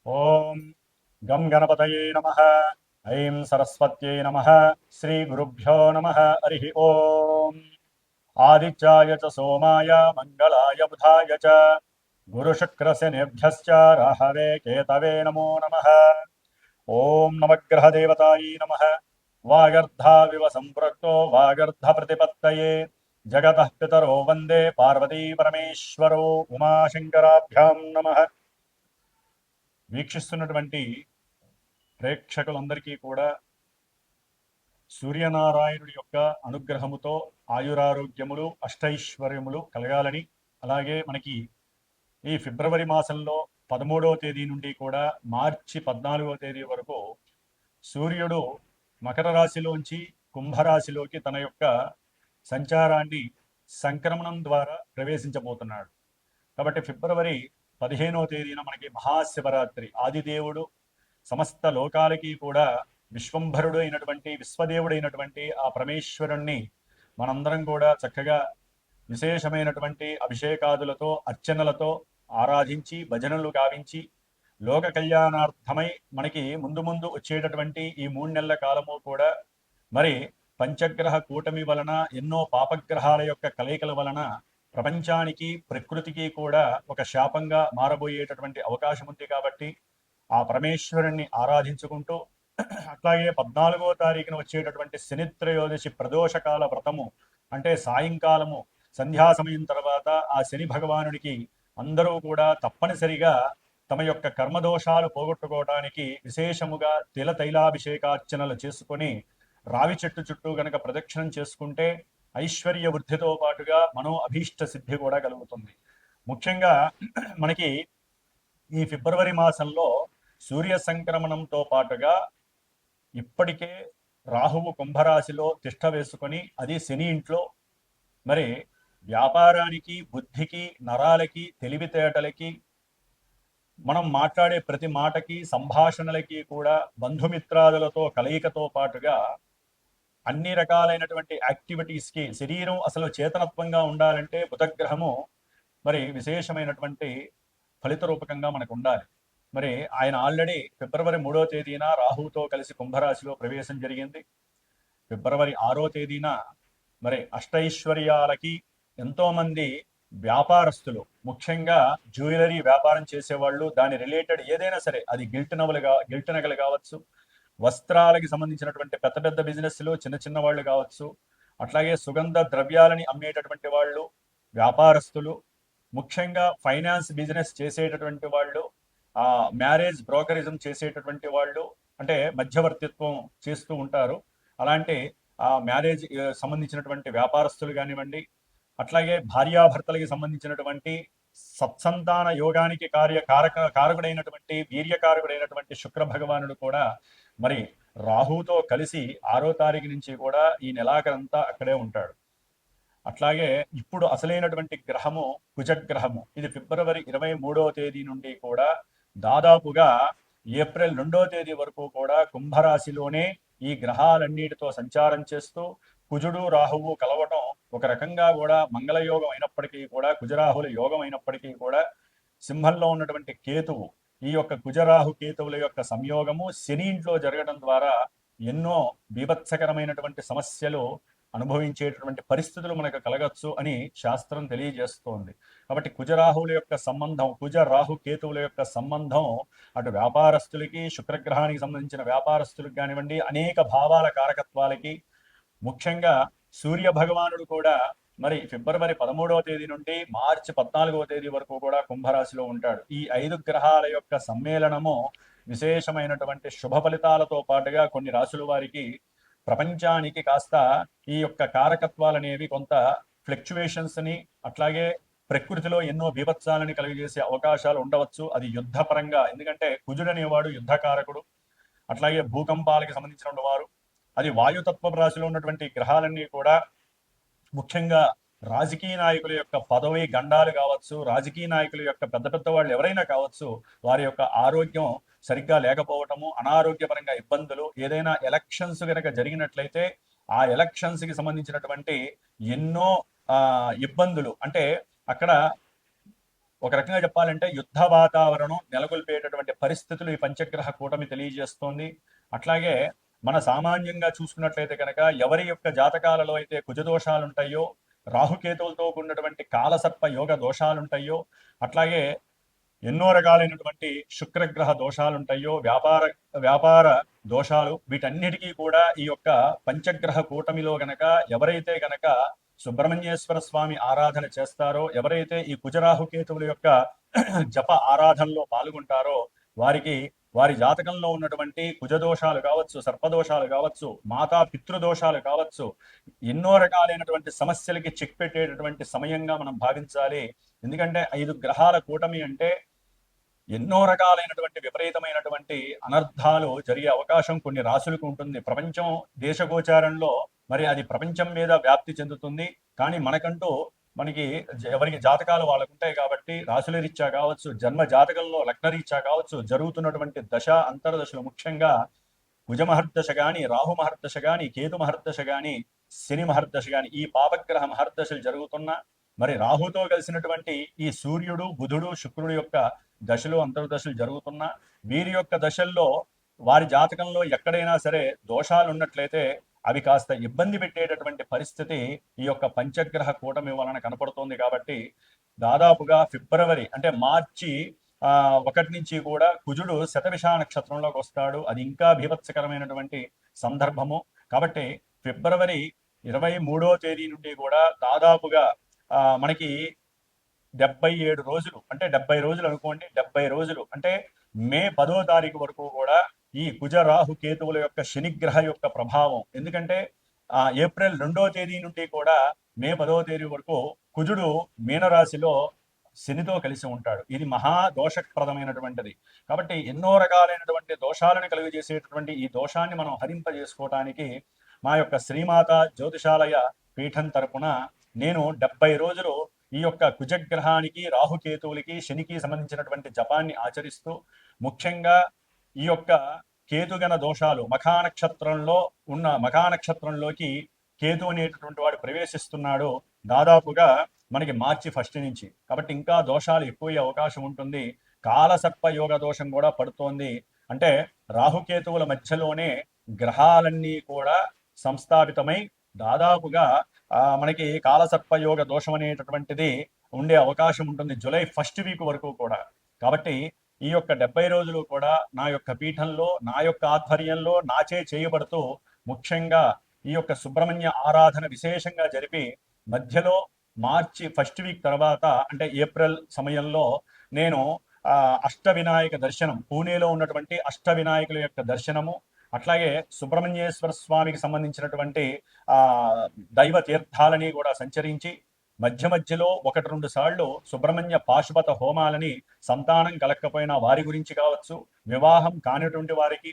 ఓం గం గణపతయే నమః. ఐం సరస్వత్యై నమః. శ్రీ గురుభ్యో నమః. హరి ఓం. ఆదిత్యాయ చ సోమాయ మంగళాయ బుధాయ చ గురుశుక్రశనిభ్యశ్చ రాహవే కేతవే నమో నమః. ఓం నవగ్రహదేవతాయై నమః. వాగర్ధావివ సంపృక్తో వాగర్ధ ప్రతిపత్తయే జగతః పితరో వందే పార్వతీ పరమేశ్వరో ఉమాశంకరాభ్యాం నమః. వీక్షిస్తున్నటువంటి ప్రేక్షకులందరికీ కూడా సూర్యనారాయణుడి యొక్క అనుగ్రహముతో ఆయురారోగ్యములు అష్టైశ్వర్యములు కలగాలని, అలాగే మనకి ఈ ఫిబ్రవరి మాసంలో 13వ తేదీ నుండి కూడా మార్చి 14వ తేదీ వరకు సూర్యుడు మకర రాశిలోంచి కుంభరాశిలోకి తన యొక్క సంచారాన్ని సంక్రమణం ద్వారా ప్రవేశించబోతున్నాడు. కాబట్టి ఫిబ్రవరి 15వ తేదీన మనకి మహాశివరాత్రి. ఆదిదేవుడు సమస్త లోకాలకి కూడా విశ్వంభరుడు అయినటువంటి విశ్వదేవుడైనటువంటి ఆ పరమేశ్వరుణ్ణి మనందరం కూడా చక్కగా విశేషమైనటువంటి అభిషేకాదులతో అర్చనలతో ఆరాధించి భజనలు గావించి లోక కళ్యాణార్థమై మనకి ముందు ముందు వచ్చేటటువంటి ఈ 3 నెలల కాలము కూడా మరి పంచగ్రహ కూటమి వలన ఎన్నో పాపగ్రహాల యొక్క కలయికల వలన ప్రపంచానికి ప్రకృతికి కూడా ఒక శాపంగా మారబోయేటటువంటి అవకాశం ఉంది. కాబట్టి ఆ పరమేశ్వరుణ్ణి ఆరాధించుకుంటూ అట్లాగే 14వ తారీఖున వచ్చేటటువంటి శనిత్రయోదశి ప్రదోషకాల వ్రతము అంటే సాయంకాలము సంధ్యా సమయం తర్వాత ఆ శని భగవానుడికి అందరూ కూడా తప్పనిసరిగా తమ యొక్క కర్మదోషాలు పోగొట్టుకోవడానికి విశేషముగా తైలాభిషేకార్చనలు చేసుకొని రావి చెట్టు చుట్టూ గనక ప్రదక్షిణం చేసుకుంటే ఐశ్వర్య వృద్ధితో పాటుగా మనో అభీష్ట సిద్ధి కూడా కలుగుతుంది. ముఖ్యంగా మనకి ఈ ఫిబ్రవరి మాసంలో సూర్య సంక్రమణంతో పాటుగా ఇప్పటికే రాహువు కుంభరాశిలో తిష్ట వేసుకొని అది శని ఇంట్లో మరి వ్యాపారానికి బుద్ధికి నరాలకి తెలివితేటలకి మనం మాట్లాడే ప్రతి మాటకి సంభాషణలకి కూడా బంధుమిత్రాదులతో కలయికతో పాటుగా అన్ని రకాలైనటువంటి యాక్టివిటీస్కి శరీరం అసలు చేతనత్వంగా ఉండాలంటే బుధగ్రహము మరి విశేషమైనటువంటి ఫలిత రూపకంగా మనకు ఉండాలి. మరి ఆయన ఆల్రెడీ ఫిబ్రవరి 3వ తేదీన రాహుతో కలిసి కుంభరాశిలో ప్రవేశం జరిగింది. ఫిబ్రవరి 6వ తేదీన మరి అష్టైశ్వర్యాలకి ఎంతోమంది వ్యాపారస్తులు, ముఖ్యంగా జ్యువెలరీ వ్యాపారం చేసేవాళ్ళు, దాని రిలేటెడ్ ఏదైనా సరే, అది గిల్ట్ నగలు కావచ్చు, వస్త్రాలకి సంబంధించినటువంటి పెద్ద పెద్ద బిజినెస్లు, చిన్న చిన్న వాళ్ళు కావచ్చు, అట్లాగే సుగంధ ద్రవ్యాలని అమ్మేటటువంటి వాళ్ళు, వ్యాపారస్తులు, ముఖ్యంగా ఫైనాన్స్ బిజినెస్ చేసేటటువంటి వాళ్ళు, మ్యారేజ్ బ్రోకరిజం చేసేటటువంటి వాళ్ళు, అంటే మధ్యవర్తిత్వం చేస్తూ ఉంటారు, అలాంటి మ్యారేజ్ సంబంధించినటువంటి వ్యాపారస్తులు కానివ్వండి, అట్లాగే భార్యాభర్తలకి సంబంధించినటువంటి సత్సంతాన యోగానికి కారకుడైనటువంటి వీర్యకారకుడైనటువంటి శుక్ర భగవానుడు కూడా మరి రాహుతో కలిసి 6వ తారీఖు నుంచి కూడా ఈ నెలాఖరంతా అక్కడే ఉంటాడు. అట్లాగే ఇప్పుడు అసలైనటువంటి గ్రహము కుజగ్రహము. ఇది ఫిబ్రవరి 23వ తేదీ నుండి కూడా దాదాపుగా ఏప్రిల్ 2వ తేదీ వరకు కూడా కుంభరాశిలోనే ఈ గ్రహాలన్నిటితో సంచారం చేస్తూ కుజుడు రాహువు కలవటం ఒక రకంగా కూడా మంగళయోగం అయినప్పటికీ కూడా, కుజరాహుల యోగం అయినప్పటికీ కూడా, సింహంలో ఉన్నటువంటి కేతువు, ఈ యొక్క కుజరాహు కేతువుల యొక్క సంయోగము శని ఇంట్లో జరగడం ద్వారా ఎన్నో బీభత్సకరమైనటువంటి సమస్యలు అనుభవించేటటువంటి పరిస్థితులు మనకు కలగచ్చు అని శాస్త్రం తెలియజేస్తోంది. కాబట్టి కుజరాహువుల యొక్క సంబంధం, కుజరాహు కేతువుల యొక్క సంబంధం అటు వ్యాపారస్తులకి, శుక్రగ్రహానికి సంబంధించిన వ్యాపారస్తులకు కానివ్వండి, అనేక భావాల కారకత్వాలకి, ముఖ్యంగా సూర్య భగవానుడు కూడా మరి ఫిబ్రవరి 13వ తేదీ నుండి మార్చి 14వ తేదీ వరకు కూడా కుంభరాశిలో ఉంటాడు. ఈ 5 గ్రహాల యొక్క సమ్మేళనము విశేషమైనటువంటి శుభ ఫలితాలతో పాటుగా కొన్ని రాశుల వారికి ప్రపంచానికి కాస్త ఈ యొక్క కారకత్వాలు అనేవి కొంత ఫ్లక్చువేషన్స్ ని, అట్లాగే ప్రకృతిలో ఎన్నో బీభత్సాలని కలిగజేసే అవకాశాలు ఉండవచ్చు. అది యుద్ధపరంగా, ఎందుకంటే కుజుడు అనేవాడు యుద్ధకారకుడు, అట్లాగే భూకంపాలకి సంబంధించిన వారు, అది వాయుతత్వ రాశిలో ఉన్నటువంటి గ్రహాలన్నీ కూడా ముఖ్యంగా రాజకీయ నాయకుల యొక్క పదవి గండాలు కావచ్చు, రాజకీయ నాయకుల యొక్క పెద్ద పెద్ద వాళ్ళు ఎవరైనా కావచ్చు, వారి యొక్క ఆరోగ్యం సరిగ్గా లేకపోవటము, అనారోగ్యపరంగా ఇబ్బందులు, ఏదైనా ఎలక్షన్స్ కనుక జరిగినట్లయితే ఆ ఎలక్షన్స్ కి సంబంధించినటువంటి ఎన్నో ఇబ్బందులు, అంటే అక్కడ ఒక రకంగా చెప్పాలంటే యుద్ధ వాతావరణం నెలకొల్పేటటువంటి పరిస్థితులు ఈ పంచగ్రహ కూటమి తెలియజేస్తోంది. అట్లాగే మన సామాన్యంగా చూసుకున్నట్లయితే కనుక ఎవరి యొక్క జాతకాలలో అయితే కుజదోషాలు ఉంటాయో, రాహుకేతువులతో కూడినటువంటి కాలసర్ప యోగ దోషాలు ఉంటాయో, అట్లాగే ఎన్నో రకాలైనటువంటి శుక్రగ్రహ దోషాలు ఉంటాయో, వ్యాపార దోషాలు, వీటన్నిటికీ కూడా ఈ యొక్క పంచగ్రహ కూటమిలో గనక ఎవరైతే గనక సుబ్రహ్మణ్యేశ్వర స్వామి ఆరాధన చేస్తారో, ఎవరైతే ఈ కుజరాహుకేతువుల యొక్క జప ఆరాధనలో పాల్గొంటారో, వారికి వారి జాతకంలో ఉన్నటువంటి కుజదోషాలు కావచ్చు, సర్పదోషాలు కావచ్చు, మాతా పితృదోషాలు కావచ్చు, ఎన్నో రకాలైనటువంటి సమస్యలకి చెక్ పెట్టేటటువంటి సమయంగా మనం భావించాలి. ఎందుకంటే 5 గ్రహాల కూటమి అంటే ఎన్నో రకాలైనటువంటి విపరీతమైనటువంటి అనర్థాలు జరిగే అవకాశం కొన్ని రాశులకు ఉంటుంది. ప్రపంచం దేశగోచారంలో మరి అది ప్రపంచం మీద వ్యాప్తి చెందుతుంది. కానీ మనకి ఎవరికి జాతకాలు వాళ్ళకు ఉంటాయి కాబట్టి రాశుల రీత్యా కావచ్చు, జన్మ జాతకంలో లగ్న రీత్యా కావచ్చు, జరుగుతున్నటువంటి దశ అంతర్దశలు, ముఖ్యంగా కుజ మహర్దశ గాని, రాహు మహర్దశ గాని, కేతు మహర్దశ గాని, శని మహర్దశ గాని, ఈ పాపగ్రహ మహర్దశలు జరుగుతున్నా, మరి రాహుతో కలిసినటువంటి ఈ సూర్యుడు, బుధుడు, శుక్రుడు యొక్క దశలు అంతర్దశలు జరుగుతున్నా, వీరి యొక్క దశల్లో వారి జాతకంలో ఎక్కడైనా సరే దోషాలు ఉన్నట్లయితే అవి కాస్త ఇబ్బంది పెట్టేటటువంటి పరిస్థితి ఈ యొక్క పంచగ్రహ కూటమి వలన కనపడుతోంది. కాబట్టి దాదాపుగా ఫిబ్రవరి అంటే మార్చి 1 నుంచి కూడా కుజుడు శతభిష నక్షత్రంలోకి వస్తాడు. అది ఇంకా బీభత్సకరమైనటువంటి సందర్భము. కాబట్టి ఫిబ్రవరి 23వ తేదీ నుండి కూడా దాదాపుగా మనకి 77 రోజులు, అంటే 70 రోజులు అనుకోండి, 70 రోజులు అంటే మే 10వ తారీఖు వరకు కూడా ఈ కుజ రాహు కేతువుల యొక్క శనిగ్రహ యొక్క ప్రభావం. ఎందుకంటే ఏప్రిల్ 2వ తేదీ నుండి కూడా మే 10వ తేదీ వరకు కుజుడు మీనరాశిలో శనితో కలిసి ఉంటాడు. ఇది మహా దోషప్రదమైనటువంటిది. కాబట్టి ఎన్నో రకాలైనటువంటి దోషాలను కలుగజేసేటటువంటి ఈ దోషాన్ని మనం హరింపజేసుకోవటానికి మా యొక్క శ్రీమాత జ్యోతిషాలయ పీఠం తరపున నేను 70 రోజులు ఈ యొక్క కుజగ్రహానికి, రాహుకేతువులకి, శనికి సంబంధించినటువంటి జపాన్ని ఆచరిస్తూ, ముఖ్యంగా ఈ యొక్క కేతుగణ దోషాలు మఖానక్షత్రంలోకి కేతు అనేటటువంటి వాడు ప్రవేశిస్తున్నాడు దాదాపుగా మనకి మార్చి 1 నుంచి. కాబట్టి ఇంకా దోషాలు ఎక్కువ అవకాశం ఉంటుంది. కాలసర్ప యోగ దోషం కూడా పడుతోంది. అంటే రాహుకేతువుల మధ్యలోనే గ్రహాలన్నీ కూడా సంస్థాపితమై దాదాపుగా మనకి కాలసర్ప యోగ దోషం అనేటటువంటిది ఉండే అవకాశం ఉంటుంది జూలై 1 వీక్ వరకు కూడా. కాబట్టి ఈ యొక్క 70 రోజులు కూడా నా యొక్క పీఠంలో, నా యొక్క ఆధ్వర్యంలో, నాచే చేయబడుతూ, ముఖ్యంగా ఈ యొక్క సుబ్రహ్మణ్య ఆరాధన విశేషంగా జరిపి, మధ్యలో మార్చి 1 వీక్ తర్వాత అంటే ఏప్రిల్ సమయంలో నేను అష్టవినాయక దర్శనం, పూణేలో ఉన్నటువంటి అష్టవినాయకుల యొక్క దర్శనము, అట్లాగే సుబ్రహ్మణ్యేశ్వర స్వామికి సంబంధించినటువంటి దైవ తీర్థాలని కూడా సంచరించి, మధ్యలో 1-2 సార్లు సుబ్రహ్మణ్య పాశుపత హోమాలని సంతానం కలక్కపోయినా వారి గురించి కావచ్చు, వివాహం కానిటువంటి వారికి,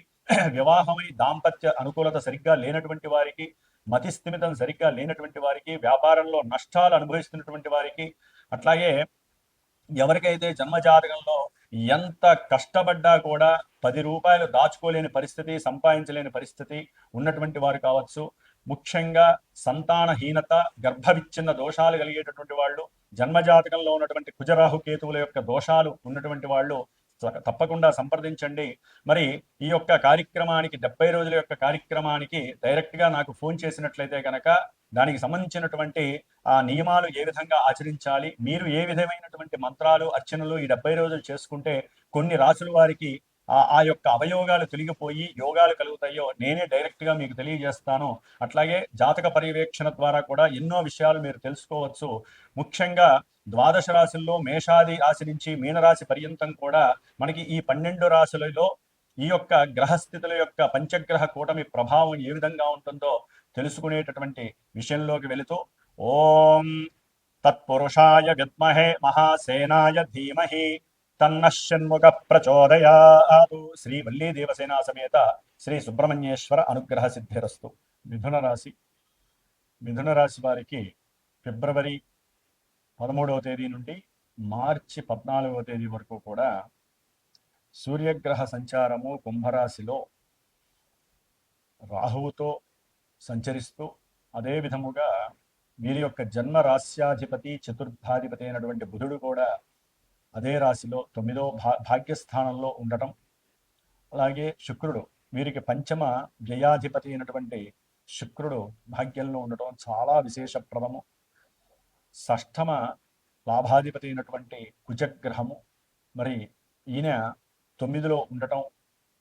వివాహమై దాంపత్య అనుకూలత సరిగ్గా లేనటువంటి వారికి, మతిస్థిమితం సరిగ్గా లేనటువంటి వారికి, వ్యాపారంలో నష్టాలు అనుభవిస్తున్నటువంటి వారికి, అట్లాగే ఎవరికైతే జన్మజాతకంలో ఎంత కష్టపడ్డా కూడా 10 రూపాయలు దాచుకోలేని పరిస్థితి, సంపాదించలేని పరిస్థితి ఉన్నటువంటి వారు కావచ్చు, ముఖ్యంగా సంతానహీనత, గర్భవిచ్ఛిన్న దోషాలు కలిగేటటువంటి వాళ్ళు, జన్మజాతకంలో ఉన్నటువంటి కుజరాహు కేతువుల యొక్క దోషాలు ఉన్నటువంటి వాళ్ళు తప్పకుండా సంప్రదించండి. మరి ఈ యొక్క కార్యక్రమానికి 70 రోజుల యొక్క కార్యక్రమానికి డైరెక్ట్గా నాకు ఫోన్ చేసినట్లయితే కనుక దానికి సంబంధించినటువంటి నియమాలు ఏ విధంగా ఆచరించాలి, మీరు ఏ విధమైనటువంటి మంత్రాలు, అర్చనలు ఈ 70 రోజులు చేసుకుంటే కొన్ని రాసుల వారికి ఆ యొక్క అవయోగాలు తొలగిపోయి యోగాలు కలుగుతాయో నేనే డైరెక్ట్గా మీకు తెలియజేస్తాను. అట్లాగే జాతక పర్యవేక్షణ ద్వారా కూడా ఎన్నో విషయాలు మీరు తెలుసుకోవచ్చు. ముఖ్యంగా ద్వాదశ రాశుల్లో మేషాది రాశి నుంచి మీనరాశి పర్యంతం కూడా మనకి ఈ 12 రాశులలో ఈ యొక్క గ్రహస్థితుల యొక్క పంచగ్రహ కూటమి ప్రభావం ఏ విధంగా ఉంటుందో తెలుసుకునేటటువంటి విషయంలోకి వెళుతూ, ఓం తత్పురుషాయ విద్మహే మహాసేనాయ ధీమహి తన్నషణ్ముఖ ప్రచోదయాతు. శ్రీ వల్లీ దేవసేనా సమేత శ్రీ సుబ్రహ్మణ్యేశ్వర అనుగ్రహ సిద్ధిరస్తు. మిథున రాశి వారికి ఫిబ్రవరి 13వ తేదీ నుండి మార్చి 14వ తేదీ వరకు కూడా సూర్యగ్రహ సంచారము కుంభరాశిలో రాహువుతో సంచరిస్తూ, అదే విధముగా వీరి యొక్క జన్మ రాశ్యాధిపతి, చతుర్థాధిపతి అయినటువంటి బుధుడు కూడా అదే రాశిలో 9వ భాగ్యస్థానంలో ఉండటం, అలాగే శుక్రుడు వీరికి పంచమ వ్యయాధిపతి అయినటువంటి శుక్రుడు భాగ్యంలో ఉండటం చాలా విశేషప్రదము. షష్ఠమ లాభాధిపతి అయినటువంటి కుజగ్రహము మరి ఈయన 9లో ఉండటం,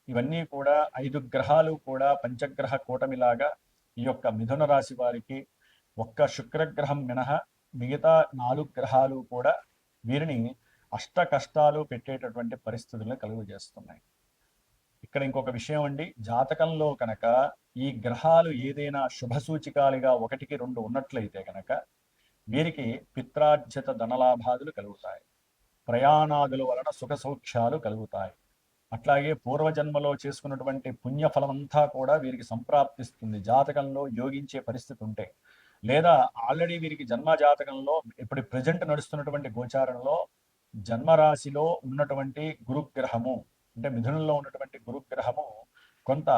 ఇవన్నీ కూడా 5 గ్రహాలు కూడా పంచగ్రహ కూటమిలాగా ఈ యొక్క మిథున రాశి వారికి ఒక్క శుక్రగ్రహం మినహా మిగతా 4 గ్రహాలు కూడా వీరిని అష్ట కష్టాలు పెట్టేటటువంటి పరిస్థితులను కలుగజేస్తున్నాయి. ఇక్కడ ఇంకొక విషయం అండి, జాతకంలో కనుక ఈ గ్రహాలు ఏదైనా శుభ సూచికాలుగా 1కి 2 ఉన్నట్లయితే కనుక వీరికి పిత్రార్జిత ధనలాభాదులు కలుగుతాయి, ప్రయాణాదుల వలన సుఖ సౌఖ్యాలు కలుగుతాయి. అట్లాగే పూర్వజన్మలో చేసుకున్నటువంటి పుణ్యఫలమంతా కూడా వీరికి సంప్రాప్తిస్తుంది జాతకంలో యోగించే పరిస్థితి ఉంటే. లేదా ఆల్రెడీ వీరికి జన్మ జాతకంలో ఇప్పుడు ప్రజెంట్ నడుస్తున్నటువంటి గోచారంలో జన్మరాశిలో ఉన్నటువంటి గురుగ్రహము అంటే మిథునంలో ఉన్నటువంటి గురుగ్రహము కొంత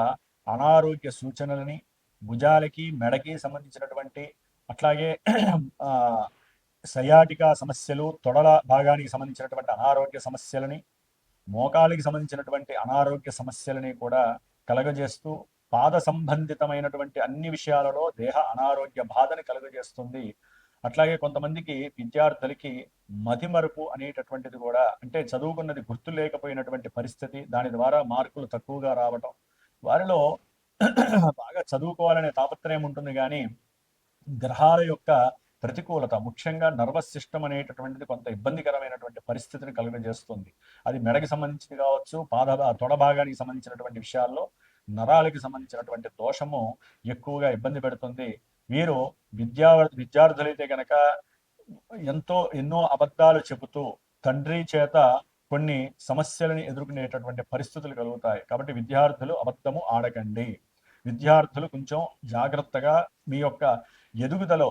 అనారోగ్య సూచనలని, భుజాలకి మెడకి సంబంధించినటువంటి అట్లాగే సయాటికా సమస్యలు, తొడల భాగానికి సంబంధించినటువంటి అనారోగ్య సమస్యలని, మోకాలికి సంబంధించినటువంటి అనారోగ్య సమస్యలని కూడా కలగజేస్తూ పాద సంబంధితమైనటువంటి అన్ని విషయాలలో దేహ అనారోగ్య బాధని కలుగజేస్తుంది. అట్లాగే కొంతమందికి విద్యార్థులకి మతిమరుపు అనేటటువంటిది కూడా, అంటే చదువుకున్నది గుర్తు లేకపోయినటువంటి పరిస్థితి, దాని ద్వారా మార్కులు తక్కువగా రావటం, వారిలో బాగా చదువుకోవాలనే తాపత్రయం ఉంటుంది కానీ గ్రహాల యొక్క ప్రతికూలత, ముఖ్యంగా నర్వస్ సిస్టమ్ అనేటటువంటిది కొంత ఇబ్బందికరమైనటువంటి పరిస్థితిని కలుగజేస్తుంది. అది మెడకి సంబంధించింది కావచ్చు, తొడ భాగానికి సంబంధించినటువంటి విషయాల్లో నరాలకి సంబంధించినటువంటి దోషము ఎక్కువగా ఇబ్బంది పెడుతుంది. వీరు విద్యార్థులైతే కనుక ఎన్నో అబద్ధాలు చెబుతూ తండ్రి చేత కొన్ని సమస్యలని ఎదుర్కొనేటటువంటి పరిస్థితులు కలుగుతాయి. కాబట్టి విద్యార్థులు అబద్ధము ఆడకండి. విద్యార్థులు కొంచెం జాగ్రత్తగా మీ యొక్క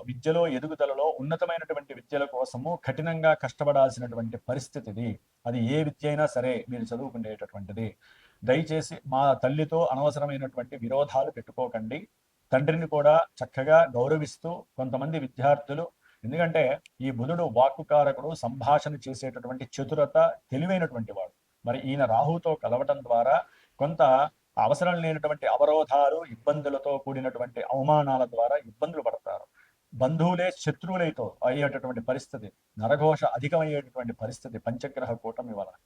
విద్యలో ఎదుగుదలలో ఉన్నతమైనటువంటి విద్యల కోసము కఠినంగా కష్టపడాల్సినటువంటి పరిస్థితిది. అది ఏ విద్య అయినా సరే మీరు చదువుకునేటటువంటిది. దయచేసి మా తల్లితో అనవసరమైనటువంటి విరోధాలు పెట్టుకోకండి. తండ్రిని కూడా చక్కగా గౌరవిస్తూ కొంతమంది విద్యార్థులు, ఎందుకంటే ఈ బుధుడు వాక్కుకారకుడు, సంభాషణ చేసేటటువంటి చతురత, తెలివైనటువంటి వాడు. మరి ఈయన రాహుతో కలవటం ద్వారా కొంత అవసరం లేనటువంటి అవరోధాలు, ఇబ్బందులతో కూడినటువంటి అవమానాల ద్వారా ఇబ్బందులు పడతారు. బంధువులే శత్రువులైతో అయ్యేటటువంటి పరిస్థితి, నరఘోష అధికమయ్యేటటువంటి పరిస్థితి పంచగ్రహ కూటమి వలన.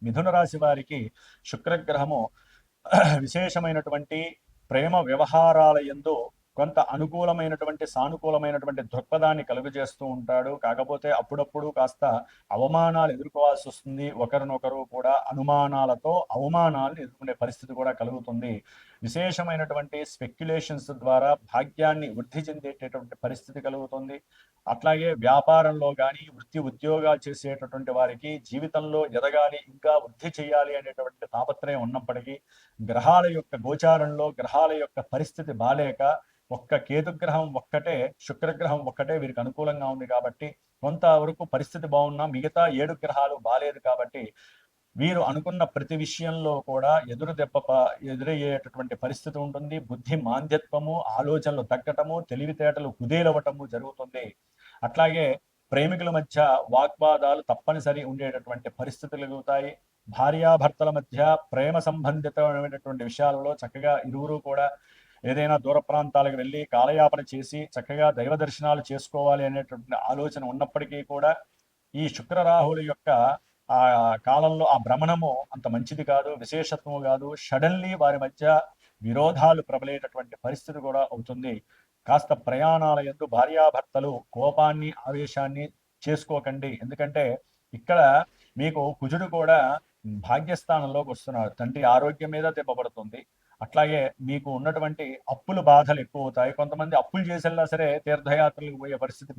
మిథున రాశి వారికి శుక్రగ్రహము విశేషమైనటువంటి ప్రేమ వ్యవహారాల యందు కొంత అనుకూలమైనటువంటి సానుకూలమైనటువంటి దృక్పథాన్ని కలుగజేస్తూ ఉంటాడు. కాకపోతే అప్పుడప్పుడు కాస్త అవమానాలు ఎదుర్కోవాల్సి వస్తుంది. ఒకరినొకరు కూడా అనుమానాలతో అవమానాలను ఎదుర్కొనే పరిస్థితి కూడా కలుగుతుంది. విశేషమైనటువంటి స్పెక్యులేషన్స్ ద్వారా భాగ్యాన్ని వృద్ధి చెందేటటువంటి పరిస్థితి కలుగుతుంది. అట్లాగే వ్యాపారంలో కానీ ఉద్యోగాలు చేసేటటువంటి వారికి జీవితంలో ఎదగాలి, ఇంకా వృద్ధి చేయాలి అనేటువంటి తాపత్రయం ఉన్నప్పటికీ గ్రహాల యొక్క గోచారంలో గ్రహాల యొక్క పరిస్థితి బాలేక ఒక్క కేతుగ్రహం ఒక్కటే, శుక్రగ్రహం ఒక్కటే వీరికి అనుకూలంగా ఉంది కాబట్టి కొంతవరకు పరిస్థితి బాగున్నా మిగతా 7 గ్రహాలు బాలేదు కాబట్టి వీరు అనుకున్న ప్రతి విషయంలో కూడా ఎదురయ్యేటటువంటి పరిస్థితి ఉంటుంది. బుద్ధి మాంద్యత్వము, ఆలోచనలు తగ్గటము, తెలివితేటలు కుదేలవటము జరుగుతుంది. అట్లాగే ప్రేమికుల మధ్య వాగ్వాదాలు తప్పనిసరి ఉండేటటువంటి పరిస్థితులు కలుగుతాయి. భార్యాభర్తల మధ్య ప్రేమ సంబంధితమైనటువంటి విషయాలలో చక్కగా ఇరువురు కూడా ఏదైనా దూర ప్రాంతాలకు వెళ్ళి కాలయాపన చేసి చక్కగా దైవ దర్శనాలు చేసుకోవాలి అనేటువంటి ఆలోచన ఉన్నప్పటికీ కూడా ఈ శుక్రరాహుల యొక్క ఆ కాలంలో ఆ భ్రమణము అంత మంచిది కాదు, విశేషత్వము కాదు. సడన్లీ వారి మధ్య విరోధాలు ప్రబలేటటువంటి పరిస్థితి కూడా అవుతుంది. కాస్త ప్రయాణాల యందు భార్యాభర్తలు కోపాన్ని, ఆవేశాన్ని చేసుకోకండి. ఎందుకంటే ఇక్కడ మీకు కుజుడు కూడా భాగ్యస్థానంలోకి వస్తున్నాడు. తండ్రి ఆరోగ్యం మీద దెబ్బపడుతుంది. అట్లాగే మీకు ఉన్నటువంటి అప్పుల బాధలు ఎక్కువ అవుతాయి. కొంతమంది అప్పులు చేసేలా సరే తీర్థయాత్రలకు పోయే పరిస్థితి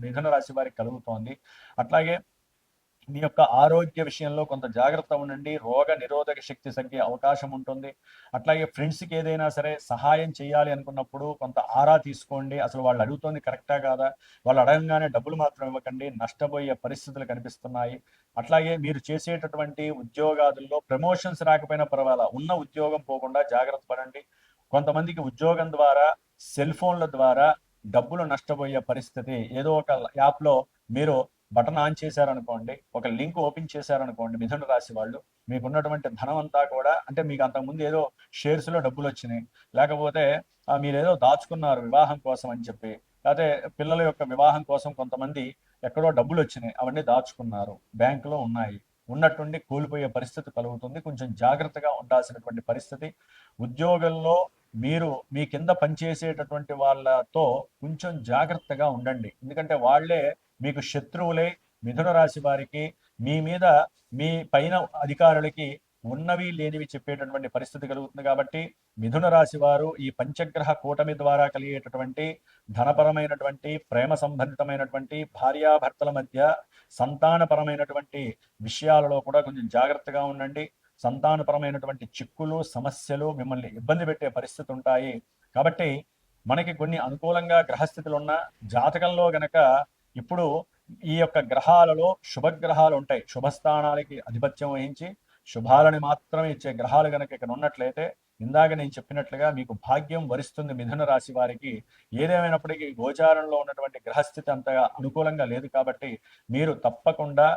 మిథున రాశి వారికి కలుగుతోంది. అట్లాగే మీ యొక్క ఆరోగ్య విషయంలో కొంత జాగ్రత్త ఉండండి. రోగ నిరోధక శక్తి తగ్గే అవకాశం ఉంటుంది. అట్లాగే ఫ్రెండ్స్కి ఏదైనా సరే సహాయం చేయాలి అనుకున్నప్పుడు కొంత ఆరా తీసుకోండి. అసలు వాళ్ళు అడుగుతోంది కరెక్టా కాదా, వాళ్ళు అడగంగానే డబ్బులు మాత్రం ఇవ్వకండి, నష్టపోయే పరిస్థితులు కనిపిస్తున్నాయి. అట్లాగే మీరు చేసేటటువంటి ఉద్యోగాదుల్లో ప్రమోషన్స్ రాకపోయినా పర్వాలా, ఉన్న ఉద్యోగం పోకుండా జాగ్రత్త పడండి. కొంతమందికి ఉద్యోగం ద్వారా సెల్ ఫోన్ల ద్వారా డబ్బులు నష్టపోయే పరిస్థితి. ఏదో ఒక యాప్లో మీరు బటన్ ఆన్ చేశారనుకోండి, ఒక లింక్ ఓపెన్ చేశారనుకోండి మిథున రాశి వాళ్ళు, మీకున్నటువంటి ధనం అంతా కూడా, అంటే మీకు అంతకుముందు ఏదో షేర్స్లో డబ్బులు వచ్చినాయి, లేకపోతే మీరేదో దాచుకున్నారు వివాహం కోసం అని చెప్పి, లేకపోతే పిల్లల యొక్క వివాహం కోసం కొంతమంది ఎక్కడో డబ్బులు వచ్చినాయి, అవన్నీ దాచుకున్నారు, బ్యాంకులో ఉన్నాయి, ఉన్నట్టుండి కోల్పోయే పరిస్థితి కలుగుతుంది. కొంచెం జాగ్రత్తగా ఉండాల్సినటువంటి పరిస్థితి. ఉద్యోగంలో మీరు మీ కింద పనిచేసేటటువంటి వాళ్ళతో కొంచెం జాగ్రత్తగా ఉండండి. ఎందుకంటే వాళ్ళే మీకు శత్రువులే. మిథున రాశి వారికి మీ మీద, మీ పైన అధికారులకి ఉన్నవి లేనివి చెప్పేటటువంటి పరిస్థితి కలుగుతుంది. కాబట్టి మిథున రాశి వారు ఈ పంచగ్రహ కూటమి ద్వారా కలిగేటటువంటి ధనపరమైనటువంటి, ప్రేమ సంబంధితమైనటువంటి, భార్యాభర్తల మధ్య సంతానపరమైనటువంటి విషయాలలో కూడా కొంచెం జాగ్రత్తగా ఉండండి. సంతానపరమైనటువంటి చిక్కులు, సమస్యలు మిమ్మల్ని ఇబ్బంది పెట్టే పరిస్థితి ఉంటాయి. కాబట్టి మనకి కొన్ని అనుకూలంగా గ్రహస్థితులు ఉన్న జాతకంలో గనక ఇప్పుడు ఈ యొక్క గ్రహాలలో శుభగ్రహాలు ఉంటాయి. శుభస్థానాలకి ఆధిపత్యం వహించి శుభాలని మాత్రమే ఇచ్చే గ్రహాలు గనక ఇక్కడ ఉన్నట్లయితే, ఇందాక నేను చెప్పినట్లుగా మీకు భాగ్యం వరిస్తుంది మిథున రాశి వారికి. ఏదేమైనప్పటికీ గోచారంలో ఉన్నటువంటి గ్రహస్థితి అంతగా అనుకూలంగా లేదు. కాబట్టి మీరు తప్పకుండా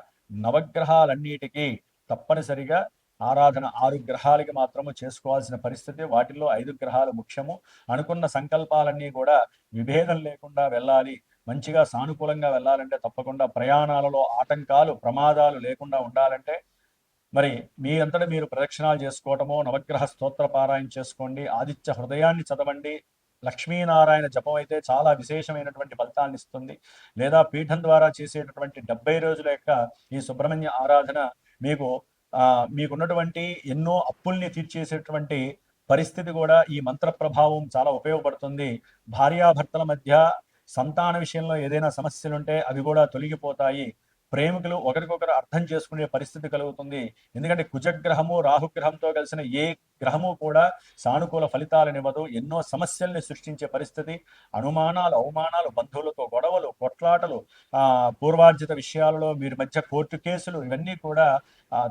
నవగ్రహాలన్నిటికీ తప్పనిసరిగా ఆరాధన 6 గ్రహాలకి మాత్రము చేసుకోవాల్సిన పరిస్థితి. వాటిల్లో 5 గ్రహాలు ముఖ్యము. అనుకున్న సంకల్పాలన్నీ కూడా విభేదం లేకుండా వెళ్ళాలి, మంచిగా సానుకూలంగా వెళ్ళాలంటే, తప్పకుండా ప్రయాణాలలో ఆటంకాలు, ప్రమాదాలు లేకుండా ఉండాలంటే మరి మీ అంతటా మీరు ప్రదక్షిణాలు చేసుకోవటమో, నవగ్రహ స్తోత్ర పారాయణ చేసుకోండి, ఆదిత్య హృదయాన్ని చదవండి. లక్ష్మీనారాయణ జపం అయితే చాలా విశేషమైనటువంటి ఫలితాన్ని ఇస్తుంది. లేదా పీఠం ద్వారా చేసేటటువంటి 70 రోజుల యొక్క ఈ సుబ్రహ్మణ్య ఆరాధన మీకు మీకున్నటువంటి ఎన్నో అప్పుల్ని తీర్చేసేటువంటి పరిస్థితి కూడా ఈ మంత్ర ప్రభావం చాలా ఉపయోగపడుతుంది. భార్యాభర్తల మధ్య సంతాన విషయంలో ఏదైనా సమస్యలుంటే అవి కూడా తొలగిపోతాయి. ప్రేమికులు ఒకరికొకరు అర్థం చేసుకునే పరిస్థితి కలుగుతుంది. ఎందుకంటే కుజగ్రహము రాహుగ్రహంతో కలిసిన ఏ గ్రహము కూడా సానుకూల ఫలితాలనివ్వదు. ఎన్నో సమస్యల్ని సృష్టించే పరిస్థితి, అనుమానాలు, అవమానాలు, బంధువులతో గొడవలు, కొట్లాటలు, పూర్వార్జిత విషయాలలో మీరు మధ్య కోర్టు కేసులు, ఇవన్నీ కూడా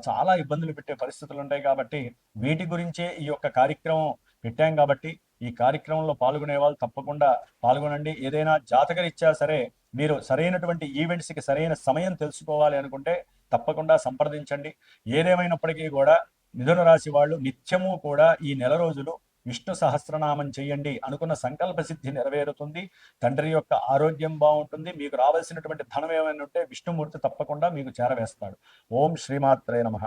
చాలా ఇబ్బందులు పెట్టే పరిస్థితులు ఉంటాయి. కాబట్టి వీటి గురించే ఈ యొక్క కార్యక్రమం పెట్టాం. కాబట్టి ఈ కార్యక్రమంలో పాల్గొనే వాళ్ళు తప్పకుండా పాల్గొనండి. ఏదైనా జాతకరీత్యా సరే మీరు సరైనటువంటి ఈవెంట్స్కి సరైన సమయం తెలుసుకోవాలి అనుకుంటే తప్పకుండా సంప్రదించండి. ఏదేమైనప్పటికీ కూడా మిథున రాశి వాళ్ళు నిత్యము కూడా ఈ నెల రోజులు విష్ణు సహస్రనామం చేయండి. అనుకున్న సంకల్ప సిద్ధి నెరవేరుతుంది. తండ్రి యొక్క ఆరోగ్యం బాగుంటుంది. మీకు రావాల్సినటువంటి ధనం ఏమైనా ఉంటే విష్ణుమూర్తి తప్పకుండా మీకు చేరవేస్తాడు. ఓం శ్రీమాత్రే నమః.